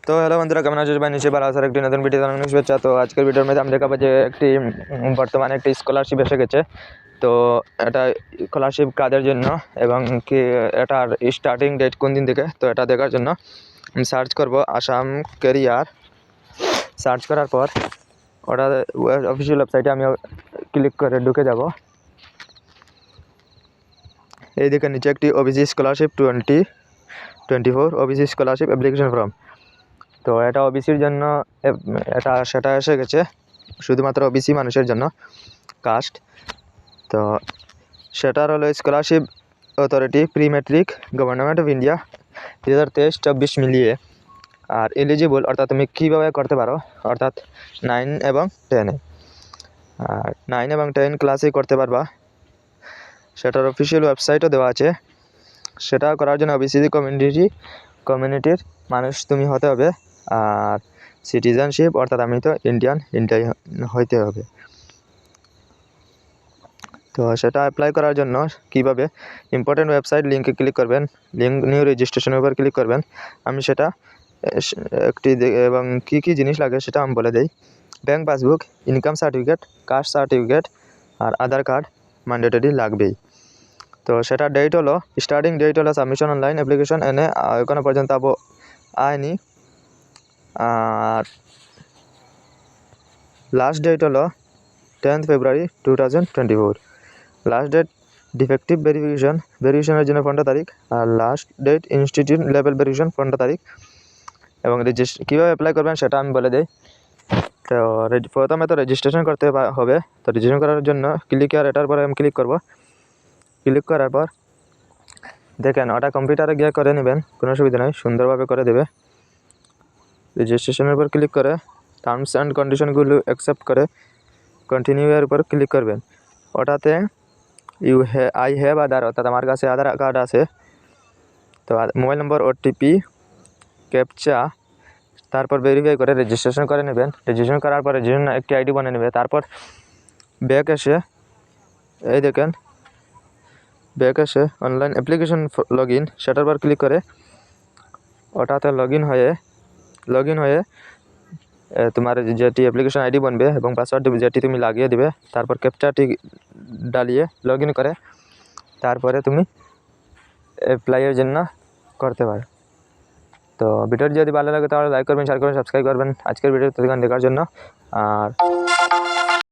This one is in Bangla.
তো হ্যালো বন্ধুরা, কেমন আছো? নিচে ভালো আসার একটি নতুন ভিডিও অনেক শুভেচ্ছা। তো আজকের ভিডিওর মধ্যে আমি দেখাবো যে বর্তমানে একটি স্কলারশিপ এসে গেছে। তো এটা স্কলারশিপ কাদের জন্য এবং কি এটার স্টার্টিং ডেট কোন দিন থেকে, তো এটা দেখার জন্য আমি সার্চ করব আসাম ক্যারিয়ার। সার্চ করার পর ওটা অফিসিয়াল ওয়েবসাইটে আমি ক্লিক করে ঢুকে যাব। এই দিকে নিচে একটি OBC scholarship 2024 OBC scholarship application form. তো এটা ওবিসির জন্য, সেটা এসে গেছে শুধুমাত্র ওবিসি মানুষের জন্য কাস্ট। তো সেটার হলো scholarship authority pre matric government of India 2023-24 মিলিয়ে। আর এলিজিবল অর্থাৎ তুমি কীভাবে করতে পারো, অর্থাৎ 9 এবং 10 আর 9 এবং 10 ক্লাসেই করতে পারবা। সেটার অফিসিয়াল ওয়েবসাইটও দেওয়া আছে। সেটা করার জন্য ওবিসি কমিউনিটির মানুষ তুমি হতে হবে। আর সিটিজেনশিপ অর্থাৎ আমি তো ইন্ডিয়ান হইতে হবে। তো সেটা অ্যাপ্লাই করার জন্য কিভাবে, ইম্পর্টেন্ট ওয়েবসাইট লিঙ্কে ক্লিক করবেন, লিঙ্ক নিউ রেজিস্ট্রেশনের উপর ক্লিক করবেন। আমি সেটা এবং কী জিনিস লাগে সেটা আমি বলে দিই। Bank passbook, income certificate, caste certificate আর আধার কার্ড ম্যান্ডেটরি লাগবেই। তো সেটা ডেট হলো, স্টার্টিং ডেট হলো সাবমিশন অনলাইন অ্যাপ্লিকেশন এনে এখনো পর্যন্ত আয়নি। আর লাস্ট ডেট হলো 10th February 2024। Last date defective ভেরিফিকেশনের জন্য 15 তারিখ। আর last date institute level verification 15 তারিখ। এবং কীভাবে অ্যাপ্লাই করবেন সেটা আমি বলে দিই। তো প্রথমে তো রেজিস্ট্রেশন করতে হবে। তো রেজিস্ট্রেশন করার জন্য এটার পরে আমি ক্লিক করব। ক্লিক করার পর দেখেন ওটা কম্পিউটারে গিয়ে করে নেবেন, কোনো অসুবিধা নেই, সুন্দরভাবে করে দেবে। রেজিস্ট্রেশনের উপর ক্লিক করে টার্মস অ্যান্ড কন্ডিশনগুলো অ্যাকসেপ্ট করে কন্টিনিউ এর উপর ক্লিক করবেন। ওটাতে আই হ্যাভ আধার, অর্থাৎ আমার কাছে আধার কার্ড আছে। তো মোবাইল নম্বর, ওটিপি, ক্যাপচা, তারপর ভেরিফাই করে রেজিস্ট্রেশন করে নেবেন। রেজিস্ট্রেশন করার পরে রেজিস্ট্রেশন একটি আইডি বানিয়ে নেবে। তারপর ব্যাক এসে এই দেখেন, ব্যাক এসে অনলাইন অ্যাপ্লিকেশন লগ ইন, সেটার পর ক্লিক করে ওটাতে লগ ইন হয়ে তোমার যেটি অ্যাপ্লিকেশন আইডি বনবে এবং পাসওয়ার্ড যেটি তুমি লাগিয়ে দিবে, তারপর ক্যাপচাটি ডালিয়ে লগ ইন করে তারপরে তুমি অ্যাপ্লাইয়ের জন্য করতে পারো। তো ভিডিওটি যদি ভালো লাগে তাহলে লাইক করবেন, শেয়ার করবেন, সাবস্ক্রাইব করবেন। আজকের ভিডিও দেখার জন্য। আর